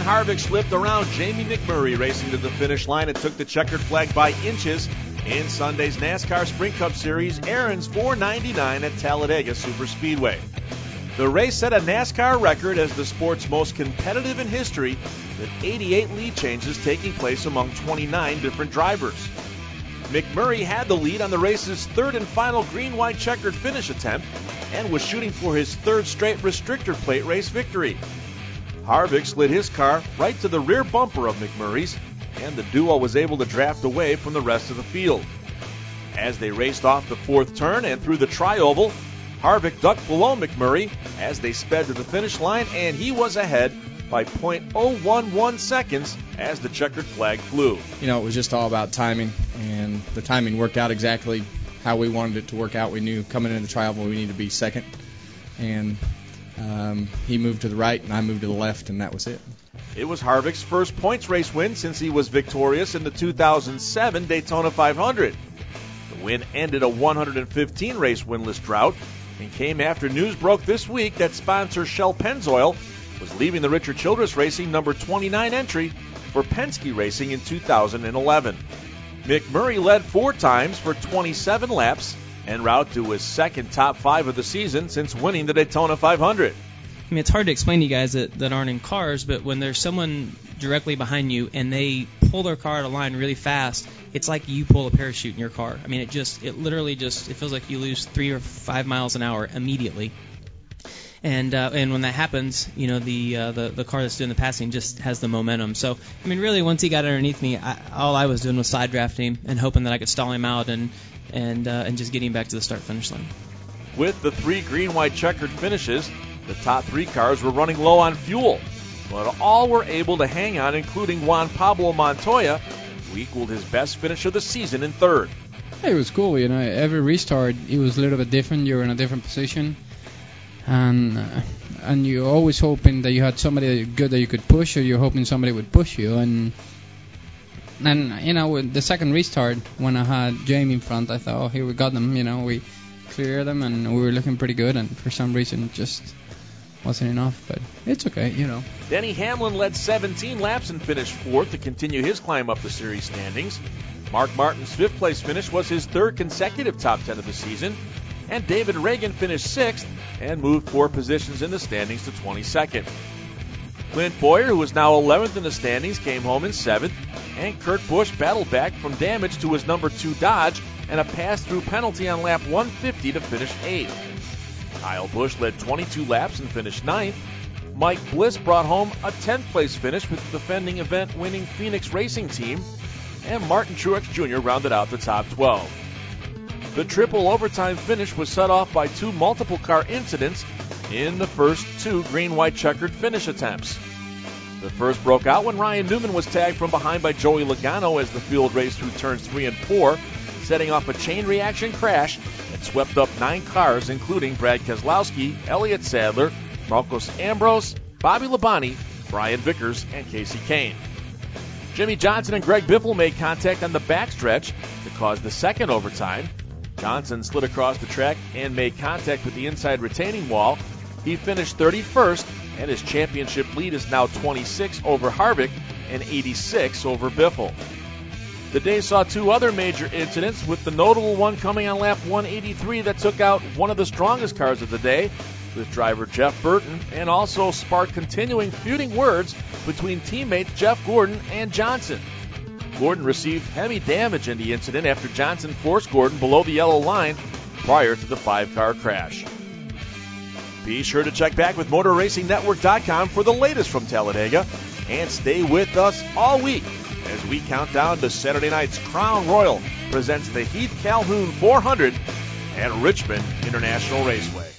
Harvick slipped around Jamie McMurray racing to the finish line and took the checkered flag by inches in Sunday's NASCAR Sprint Cup Series Aaron's 499 at Talladega Superspeedway. The race set a NASCAR record as the sport's most competitive in history, with 88 lead changes taking place among 29 different drivers. McMurray had the lead on the race's third and final green-white checkered finish attempt and was shooting for his third straight restrictor plate race victory. Harvick slid his car right to the rear bumper of McMurray's, and the duo was able to draft away from the rest of the field. As they raced off the fourth turn and through the tri-oval, Harvick ducked below McMurray as they sped to the finish line, and he was ahead by .011 seconds as the checkered flag flew. You know, it was just all about timing, and the timing worked out exactly how we wanted it to work out. We knew coming into the tri-oval we needed to be second, and he moved to the right and I moved to the left, and that was it. It was Harvick's first points race win since he was victorious in the 2007 Daytona 500. The win ended a 115-race winless drought and came after news broke this week that sponsor Shell Pennzoil was leaving the Richard Childress Racing number 29 entry for Penske Racing in 2011. McMurray led 4 times for 27 laps en route to his second top 5 of the season since winning the Daytona 500. I mean, it's hard to explain to you guys that aren't in cars, but when there's someone directly behind you and they pull their car out of line really fast, it's like you pull a parachute in your car. I mean, it literally feels like you lose 3 or 5 miles an hour immediately. And when that happens, you know, the car that's doing the passing just has the momentum. So, I mean, really, once he got underneath me, all I was doing was side drafting and hoping that I could stall him out and just get him back to the start-finish line. With the 3 green-white checkered finishes, the top 3 cars were running low on fuel, but all were able to hang on, including Juan Pablo Montoya, who equaled his best finish of the season in 3rd. It was cool, you know. Every restart, it was a little bit different. You were in a different position. And you're always hoping that you had somebody good that you could push, or you're hoping somebody would push you. And you know, with the second restart, when I had Jamie in front, I thought, oh, here we got them. You know, we cleared them, and we were looking pretty good. And for some reason, it just wasn't enough. But it's okay, you know. Denny Hamlin led 17 laps and finished 4th to continue his climb up the series standings. Mark Martin's 5th place finish was his 3rd consecutive top 10 of the season. And David Reagan finished 6th and moved 4 positions in the standings to 22nd. Clint Boyer, who is now 11th in the standings, came home in 7th, and Kurt Busch battled back from damage to his number 2 Dodge and a pass-through penalty on lap 150 to finish 8th. Kyle Busch led 22 laps and finished 9th. Mike Bliss brought home a 10th place finish with the defending event-winning Phoenix Racing Team, and Martin Truex Jr. rounded out the top 12. The triple overtime finish was set off by 2 multiple car incidents in the first 2 green-white checkered finish attempts. The first broke out when Ryan Newman was tagged from behind by Joey Logano as the field raced through turns 3 and 4, setting off a chain reaction crash that swept up 9 cars, including Brad Keselowski, Elliott Sadler, Marcos Ambrose, Bobby Labonte, Brian Vickers, and Casey Kane. Jimmy Johnson and Greg Biffle made contact on the backstretch to cause the second overtime. Johnson slid across the track and made contact with the inside retaining wall. He finished 31st, and his championship lead is now 26 over Harvick and 86 over Biffle. The day saw 2 other major incidents, with the notable one coming on lap 183 that took out one of the strongest cars of the day, with driver Jeff Burton, and also sparked continuing feuding words between teammates Jeff Gordon and Johnson. Gordon received heavy damage in the incident after Johnson forced Gordon below the yellow line prior to the 5-car crash. Be sure to check back with MotorRacingNetwork.com for the latest from Talladega, and stay with us all week as we count down to Saturday night's Crown Royal presents the Heath Calhoun 400 at Richmond International Raceway.